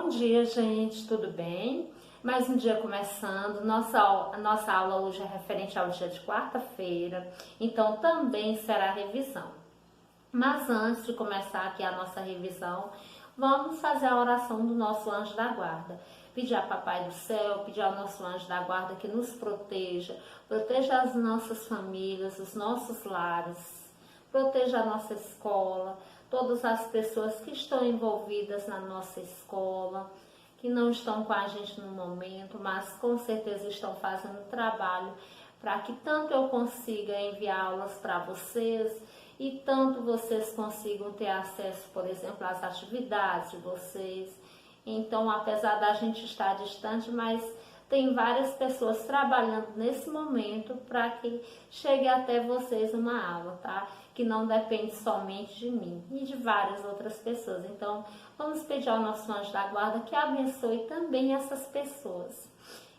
Bom dia, gente, tudo bem? Mais um dia começando. Nossa aula hoje é referente ao dia de quarta-feira, então também será revisão. Mas antes de começar aqui a nossa revisão, vamos fazer a oração do nosso anjo da guarda. Pedir a Papai do Céu, pedir ao nosso anjo da guarda que nos proteja, proteja as nossas famílias, os nossos lares, proteja a nossa escola, todas as pessoas que estão envolvidas na nossa escola, que não estão com a gente no momento, mas com certeza estão fazendo trabalho para que tanto eu consiga enviar aulas para vocês e tanto vocês consigam ter acesso, por exemplo, às atividades de vocês. Então, apesar da gente estar distante, mas tem várias pessoas trabalhando nesse momento para que chegue até vocês uma aula, tá? Que não depende somente de mim e de várias outras pessoas. Então, vamos pedir ao nosso anjo da guarda que abençoe também essas pessoas.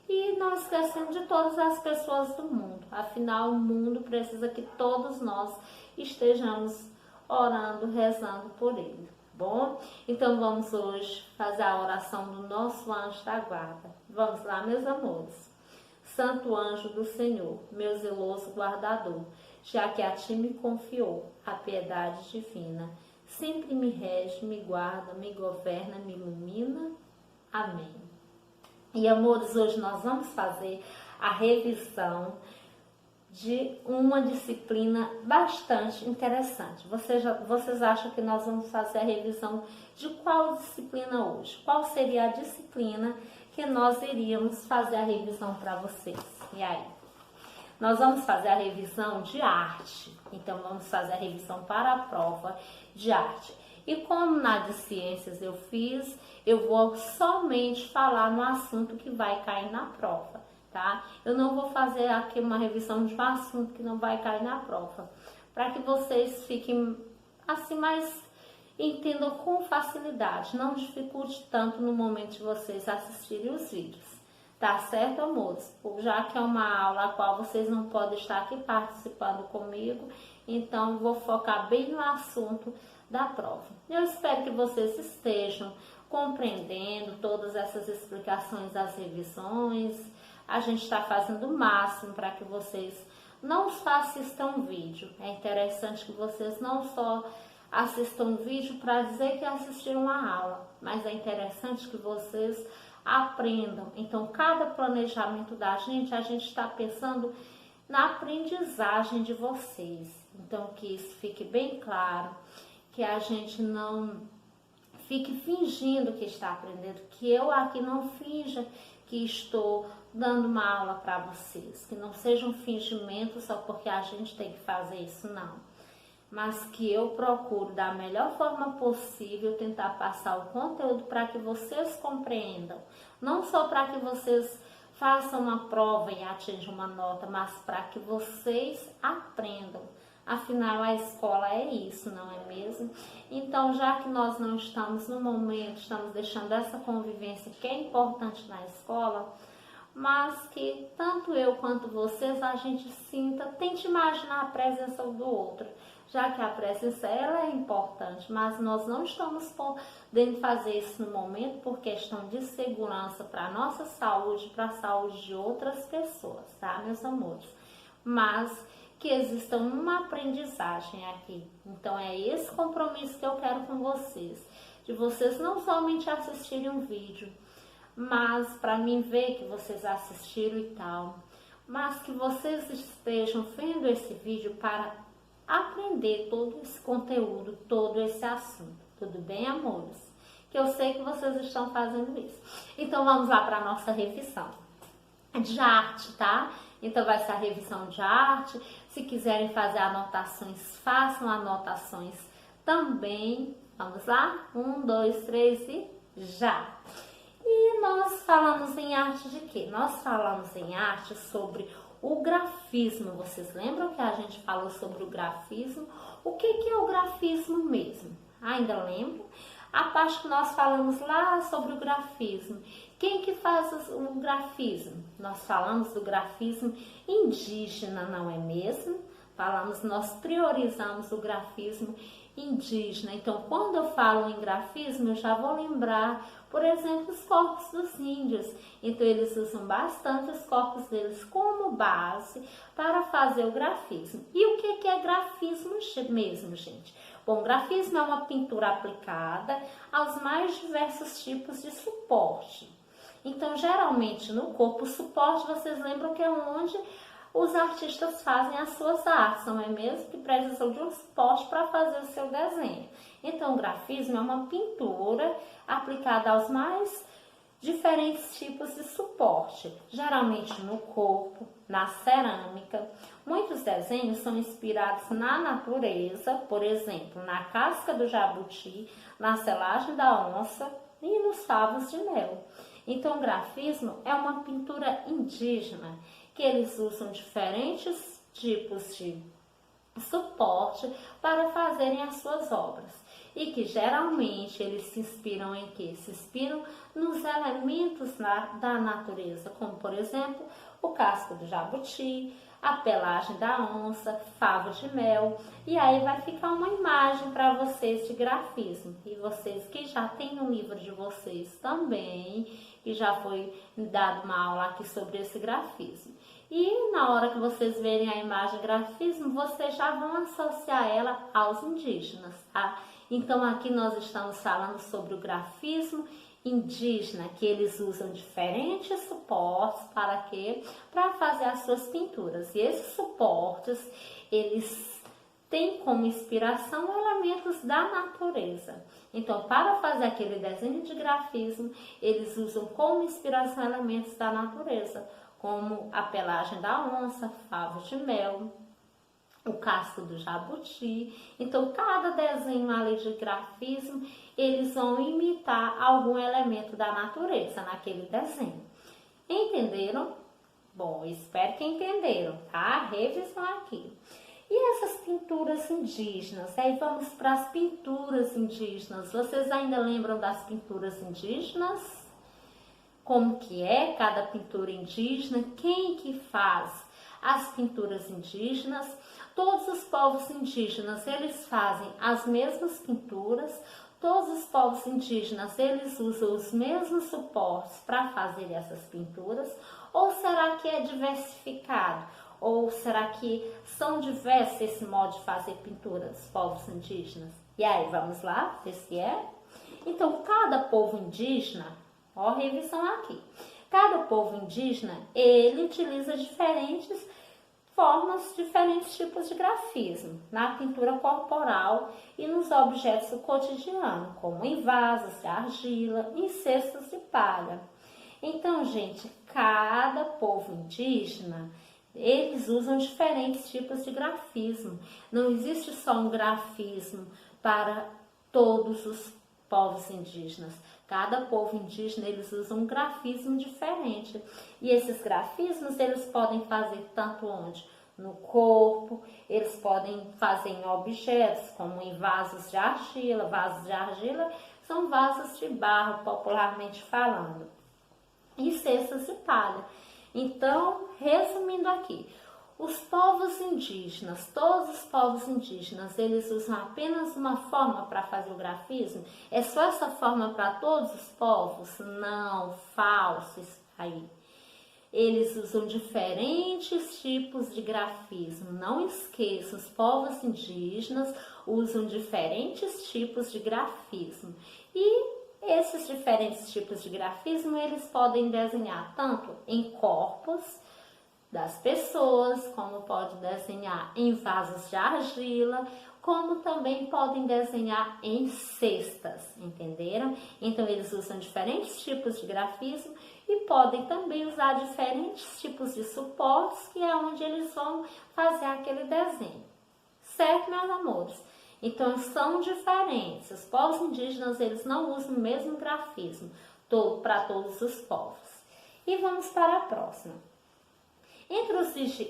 E não esquecendo de todas as pessoas do mundo. Afinal, o mundo precisa que todos nós estejamos orando, rezando por ele. Bom, então vamos hoje fazer a oração do nosso anjo da guarda. Vamos lá, meus amores. Santo anjo do Senhor, meu zeloso guardador, já que a ti me confiou a piedade divina, sempre me rege, me guarda, me governa, me ilumina. Amém. E amores, hoje nós vamos fazer a revisão de uma disciplina bastante interessante. Vocês acham que nós vamos fazer a revisão de qual disciplina hoje? Qual seria a disciplina que nós iríamos fazer a revisão para vocês? E aí? Nós vamos fazer a revisão de arte. Então, vamos fazer a revisão para a prova de arte. E como na de ciências eu vou somente falar no assunto que vai cair na prova. Tá? Eu não vou fazer aqui uma revisão de um assunto que não vai cair na prova, para que vocês fiquem assim mais entendam com facilidade, não dificulte tanto no momento de vocês assistirem os vídeos, tá certo, amores? Já que é uma aula a qual vocês não podem estar aqui participando comigo, então vou focar bem no assunto da prova. Eu espero que vocês estejam compreendendo todas essas explicações das revisões. A gente está fazendo o máximo para que vocês não só assistam vídeo. É interessante que vocês não só assistam vídeo para dizer que assistiram a aula, mas é interessante que vocês aprendam. Então, cada planejamento da gente, a gente está pensando na aprendizagem de vocês. Então, que isso fique bem claro, que a gente não fique fingindo que está aprendendo, que eu aqui não finja que estou dando uma aula para vocês, que não seja um fingimento só porque a gente tem que fazer isso, não. Mas que eu procuro da melhor forma possível tentar passar o conteúdo para que vocês compreendam. Não só para que vocês façam uma prova e atinjam uma nota, mas para que vocês aprendam. Afinal, a escola é isso, não é mesmo? Então, já que nós não estamos no momento, estamos deixando essa convivência que é importante na escola, mas que tanto eu quanto vocês a gente sinta, tente imaginar a presença do outro, já que a presença ela é importante, mas nós não estamos podendo fazer isso no momento por questão de segurança para a nossa saúde, para a saúde de outras pessoas, tá, meus amores? Mas que exista uma aprendizagem aqui. Então é esse compromisso que eu quero com vocês, de vocês não somente assistirem um vídeo, mas para mim ver que vocês assistiram e tal, mas que vocês estejam vendo esse vídeo para aprender todo esse conteúdo, todo esse assunto. Tudo bem, amores? Que eu sei que vocês estão fazendo isso. Então vamos lá para a nossa revisão de arte, tá? Então vai ser a revisão de arte. Se quiserem fazer anotações, façam anotações também. Vamos lá? 1, 2, 3 e já! E nós falamos em arte de quê? Nós falamos em arte sobre o grafismo. Vocês lembram que a gente falou sobre o grafismo? O que é o grafismo mesmo? Ainda lembro? A parte que nós falamos lá sobre o grafismo. Quem que faz o grafismo? Nós falamos do grafismo indígena, não é mesmo? Nós priorizamos o grafismo indígena. Então, quando eu falo em grafismo, eu já vou lembrar Por exemplo, os corpos dos índios. Então, eles usam bastante os corpos deles como base para fazer o grafismo. E o que é grafismo mesmo, gente? Bom, grafismo é uma pintura aplicada aos mais diversos tipos de suporte. Então, geralmente, no corpo, o suporte, vocês lembram que é onde os artistas fazem as suas artes, não é mesmo? Que precisam de um suporte para fazer o seu desenho. Então, o grafismo é uma pintura aplicada aos mais diferentes tipos de suporte, geralmente no corpo, na cerâmica. Muitos desenhos são inspirados na natureza, por exemplo, na casca do jabuti, na selagem da onça e nos favos de mel. Então, o grafismo é uma pintura indígena, que eles usam diferentes tipos de suporte para fazerem as suas obras. E que geralmente eles se inspiram em quê? Se inspiram nos elementos da natureza, como por exemplo, o casco do jabuti, a pelagem da onça, favo de mel. E aí vai ficar uma imagem para vocês de grafismo. E vocês que já têm no livro de vocês também, que já foi dado uma aula aqui sobre esse grafismo. E na hora que vocês verem a imagem grafismo, vocês já vão associar ela aos indígenas, tá? Então aqui nós estamos falando sobre o grafismo indígena, que eles usam diferentes suportes para quê? Para fazer as suas pinturas. E esses suportes, eles têm como inspiração elementos da natureza. Então, para fazer aquele desenho de grafismo, eles usam como inspiração elementos da natureza, como a pelagem da onça, favo de mel, o casco do jabuti. Então, cada desenho ali de grafismo, eles vão imitar algum elemento da natureza naquele desenho. Entenderam? Bom, espero que entenderam, tá? Revisão aqui. E essas pinturas indígenas? Aí vamos para as pinturas indígenas. Vocês ainda lembram das pinturas indígenas? Como que é cada pintura indígena? Quem que faz as pinturas indígenas? Todos os povos indígenas, eles fazem as mesmas pinturas. Todos os povos indígenas, eles usam os mesmos suportes para fazer essas pinturas? Ou será que é diversificado? Ou será que são diversos esse modo de fazer pinturas, povos indígenas? E aí, vamos lá ver se é? Então, cada povo indígena, ó, revisão aqui. Cada povo indígena, ele utiliza diferentes formas, diferentes tipos de grafismo na pintura corporal e nos objetos do cotidiano, como em vasos de argila, em cestos de palha. Então, gente, cada povo indígena, eles usam diferentes tipos de grafismo. Não existe só um grafismo para todos os povos indígenas. Cada povo indígena, eles usam um grafismo diferente. E esses grafismos, eles podem fazer tanto onde? No corpo, eles podem fazer em objetos, como em vasos de argila. Vasos de argila são vasos de barro, popularmente falando. E cestas de palha. Então, resumindo aqui, os povos indígenas, todos os povos indígenas, eles usam apenas uma forma para fazer o grafismo? É só essa forma para todos os povos? Não, falso isso aí. Eles usam diferentes tipos de grafismo. Não esqueça, os povos indígenas usam diferentes tipos de grafismo. E esses diferentes tipos de grafismo, eles podem desenhar tanto em corpos das pessoas, como pode desenhar em vasos de argila, como também podem desenhar em cestas, entenderam? Então, eles usam diferentes tipos de grafismo e podem também usar diferentes tipos de suportes, que é onde eles vão fazer aquele desenho. Certo, meus amores? Então, são diferentes. Os povos indígenas, eles não usam o mesmo grafismo para todos os povos. E vamos para a próxima. Entre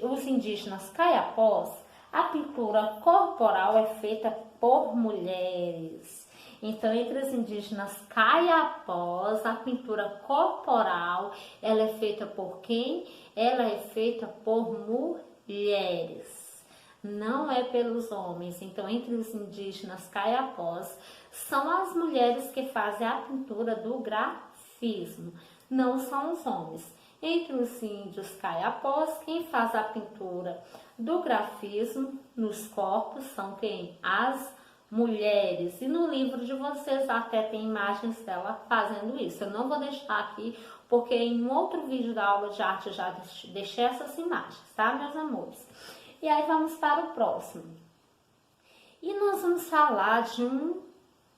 os indígenas caiapós, a pintura corporal é feita por mulheres. Então, entre os indígenas caiapós, a pintura corporal, ela é feita por quem? Ela é feita por mulheres. Não é pelos homens. Então, entre os indígenas caiapós, são as mulheres que fazem a pintura do grafismo, não são os homens. Entre os índios caiapós, quem faz a pintura do grafismo nos corpos são quem? As mulheres. E no livro de vocês até tem imagens dela fazendo isso. Eu não vou deixar aqui, porque em um outro vídeo da aula de arte eu já deixei essas imagens, tá, meus amores? E aí vamos para o próximo. E nós vamos falar de um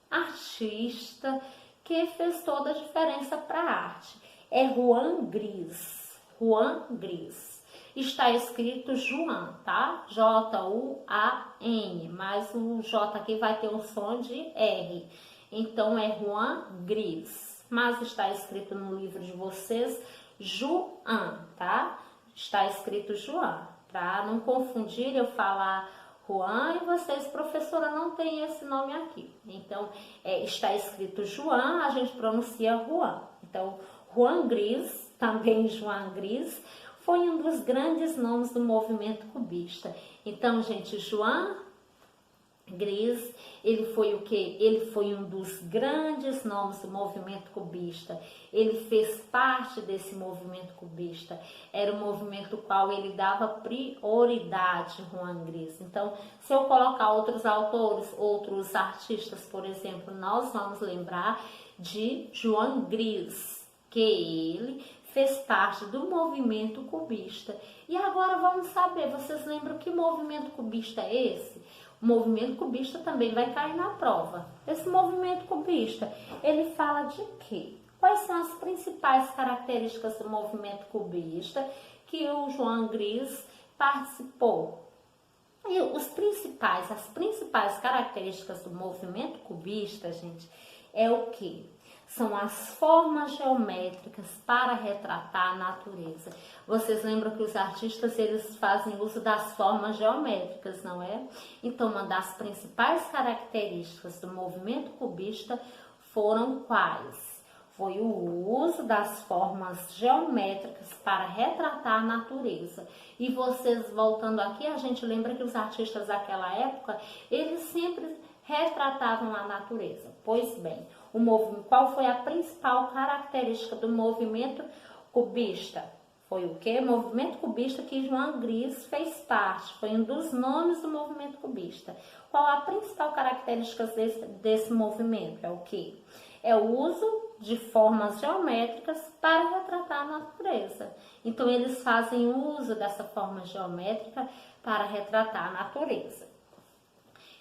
artista que fez toda a diferença para a arte. É Juan Gris. Juan Gris. Está escrito Joan, tá? J-U-A-N, mas o J aqui vai ter um som de R. Então é Juan Gris. Mas está escrito no livro de vocês Joan, tá? Está escrito Joan. Para não confundir eu falar Juan e vocês, professora, não tem esse nome aqui. Então, está escrito Joan, a gente pronuncia Juan. Então, Juan Gris, também Juan Gris, foi um dos grandes nomes do movimento cubista. Então, gente, Juan Gris, ele foi o quê? Ele foi um dos grandes nomes do movimento cubista. Ele fez parte desse movimento cubista. Era um movimento qual ele dava prioridade, Juan Gris. Então, se eu colocar outros autores, outros artistas, por exemplo, nós vamos lembrar de Juan Gris, que ele fez parte do movimento cubista. E agora vamos saber, vocês lembram que movimento cubista é esse? O movimento cubista também vai cair na prova. Esse movimento cubista, ele fala de quê? Quais são as principais características do movimento cubista que o Juan Gris participou? E as principais características do movimento cubista, gente, é o quê? São as formas geométricas para retratar a natureza. Vocês lembram que os artistas, eles fazem uso das formas geométricas, não é? Então, uma das principais características do movimento cubista foram quais? Foi o uso das formas geométricas para retratar a natureza. E vocês, voltando aqui, a gente lembra que os artistas daquela época, eles sempre retratavam a natureza. Pois bem, qual foi a principal característica do movimento cubista? Foi o quê? Movimento cubista que Juan Gris fez parte, foi um dos nomes do movimento cubista. Qual a principal característica desse movimento? É o quê? É o uso de formas geométricas para retratar a natureza. Então, eles fazem uso dessa forma geométrica para retratar a natureza.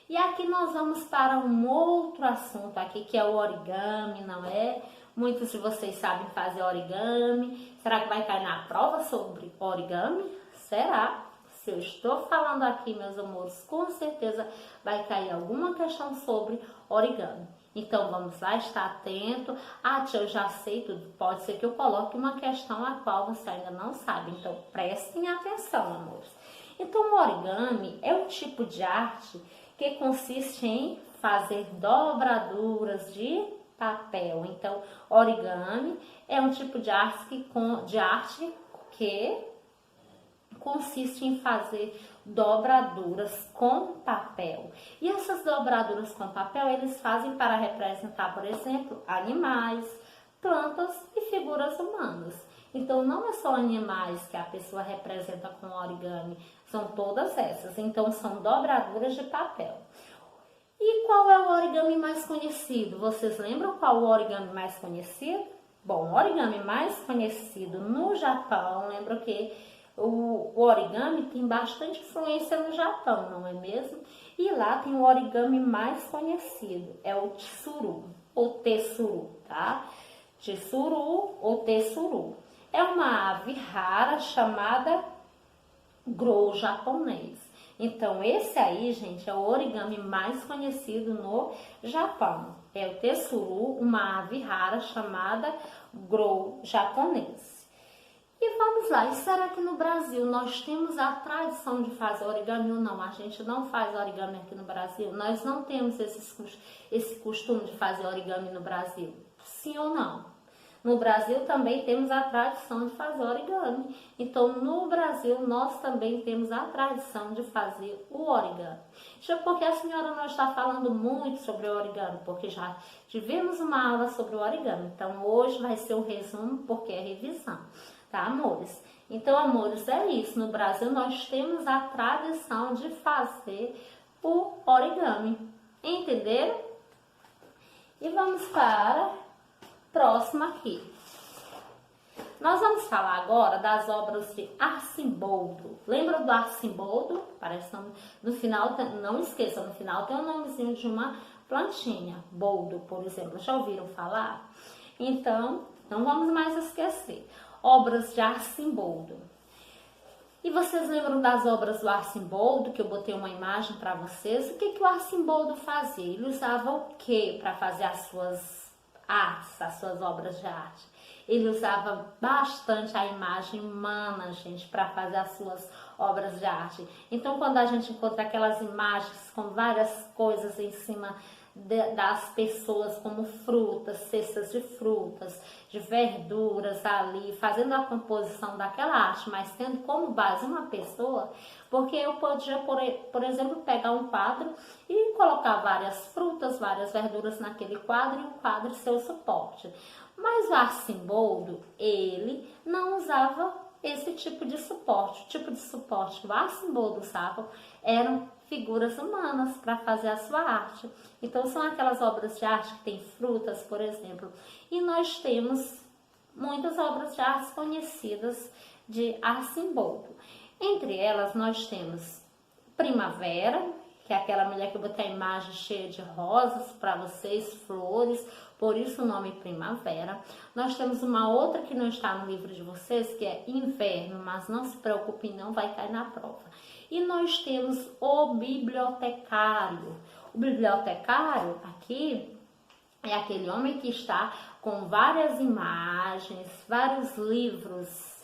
E aqui nós vamos para um outro assunto aqui, que é o origami, não é? Muitos de vocês sabem fazer origami. Será que vai cair na prova sobre origami? Será? Se eu estou falando aqui, meus amores, com certeza vai cair alguma questão sobre origami. Então, vamos lá, estar atento. Ah, tia, eu já sei tudo. Pode ser que eu coloque uma questão a qual você ainda não sabe. Então, prestem atenção, amores. Então, o origami é um tipo de arte que consiste em fazer dobraduras de papel. Então, origami é um tipo de arte que consiste em fazer dobraduras com papel. E essas dobraduras com papel, eles fazem para representar, por exemplo, animais, plantas e figuras humanas. Então, não é só animais que a pessoa representa com origami, são todas essas. Então, são dobraduras de papel. E qual é o origami mais conhecido? Vocês lembram qual o origami mais conhecido? Bom, o origami mais conhecido no Japão, lembra que o origami tem bastante influência no Japão, não é mesmo? E lá tem o origami mais conhecido, é o tsuru, ou tessuru, tá? Tsuru ou tessuru. É uma ave rara chamada grou japonês. Então, esse aí, gente, é o origami mais conhecido no Japão. É o tessuru, uma ave rara chamada grou japonês. E vamos lá, e será que no Brasil nós temos a tradição de fazer origami ou não? A gente não faz origami aqui no Brasil? Nós não temos esse costume de fazer origami no Brasil? Sim ou não? No Brasil também temos a tradição de fazer origami. Então, no Brasil, nós também temos a tradição de fazer o origami. Porque a senhora não está falando muito sobre o origami, porque já tivemos uma aula sobre o origami. Então, hoje vai ser um resumo, porque é revisão, tá, amores? Então, amores, é isso. No Brasil, nós temos a tradição de fazer o origami. Entenderam? E vamos para a próxima aqui. Nós vamos falar agora das obras de Arcimboldo. Lembra do Arcimboldo? Parece no final, não esqueça, no final tem o nomezinho de uma plantinha. Boldo, por exemplo. Já ouviram falar? Então, não vamos mais esquecer. Obras de Arcimboldo. E vocês lembram das obras do Arcimboldo, que eu botei uma imagem para vocês? O que o Arcimboldo fazia? Ele usava o que para fazer as suas artes, as suas obras de arte? Ele usava bastante a imagem humana, gente, para fazer as suas obras de arte. Então, quando a gente encontra aquelas imagens com várias coisas em cima das pessoas, como frutas, cestas de frutas, de verduras ali, fazendo a composição daquela arte, mas tendo como base uma pessoa, porque eu podia, por exemplo, pegar um quadro e colocar várias frutas, várias verduras naquele quadro e o quadro ser o suporte. Mas o Arcimboldo, ele não usava esse tipo de suporte. O tipo de suporte que o Arcimboldo usava eram figuras humanas para fazer a sua arte. Então, são aquelas obras de arte que tem frutas, por exemplo. E nós temos muitas obras de arte conhecidas de Arcimboldo. Entre elas, nós temos Primavera, que é aquela mulher que eu botei a imagem cheia de rosas para vocês, flores, por isso o nome Primavera. Nós temos uma outra que não está no livro de vocês, que é Inverno, mas não se preocupem, não vai cair na prova. E nós temos o Bibliotecário. O bibliotecário aqui é aquele homem que está com várias imagens, vários livros.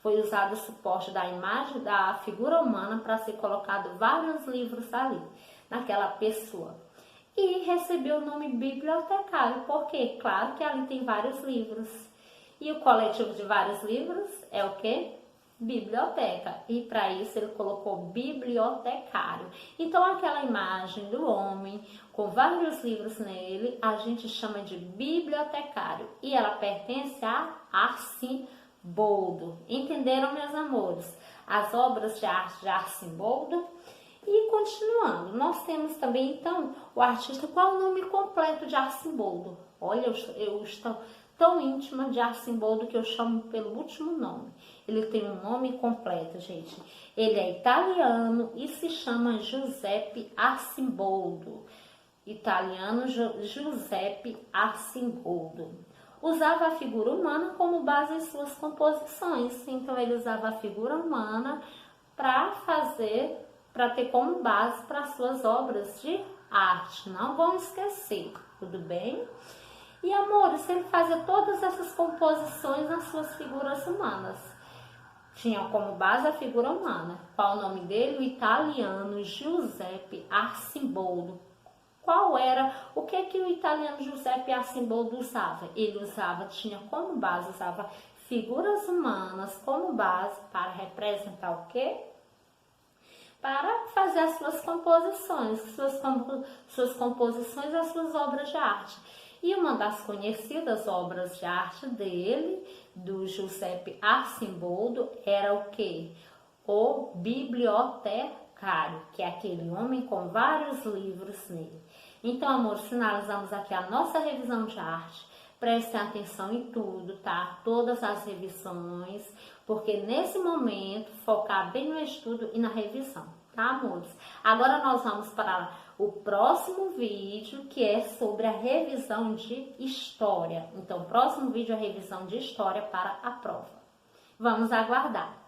Foi usado o suporte da imagem da figura humana para ser colocado vários livros ali, naquela pessoa. E recebeu o nome bibliotecário, porque, claro que ali tem vários livros. E o coletivo de vários livros é o quê? Biblioteca. E para isso ele colocou bibliotecário. Então, aquela imagem do homem com vários livros nele, a gente chama de bibliotecário. E ela pertence a Arcimboldo. Entenderam, meus amores? As obras de arte de Arcimboldo. E continuando, nós temos também, então, o artista. Qual é o nome completo de Arcimboldo? Olha, eu estou tão íntima de Arcimboldo que eu chamo pelo último nome. Ele tem um nome completo, gente. Ele é italiano e se chama Giuseppe Arcimboldo. Italiano Giuseppe Arcimboldo. Usava a figura humana como base em suas composições. Então, ele usava a figura humana para ter como base para suas obras de arte. Não vão esquecer, tudo bem? E, amores, ele fazia todas essas composições nas suas figuras humanas. Tinha como base a figura humana. Qual o nome dele? O italiano Giuseppe Arcimboldo. O que o italiano Giuseppe Arcimboldo usava? Ele tinha como base, usava figuras humanas como base para representar o quê? Para fazer as suas composições, suas composições, as suas obras de arte. E uma das conhecidas obras de arte dele, do Giuseppe Arcimboldo, era o quê? O bibliotecário, que é aquele homem com vários livros nele. Então, amor, finalizamos aqui a nossa revisão de arte. Prestem atenção em tudo, tá? Todas as revisões, porque nesse momento focar bem no estudo e na revisão, tá, amores? Agora nós vamos para o próximo vídeo, que é sobre a revisão de história. Então, o próximo vídeo é a revisão de história para a prova. Vamos aguardar.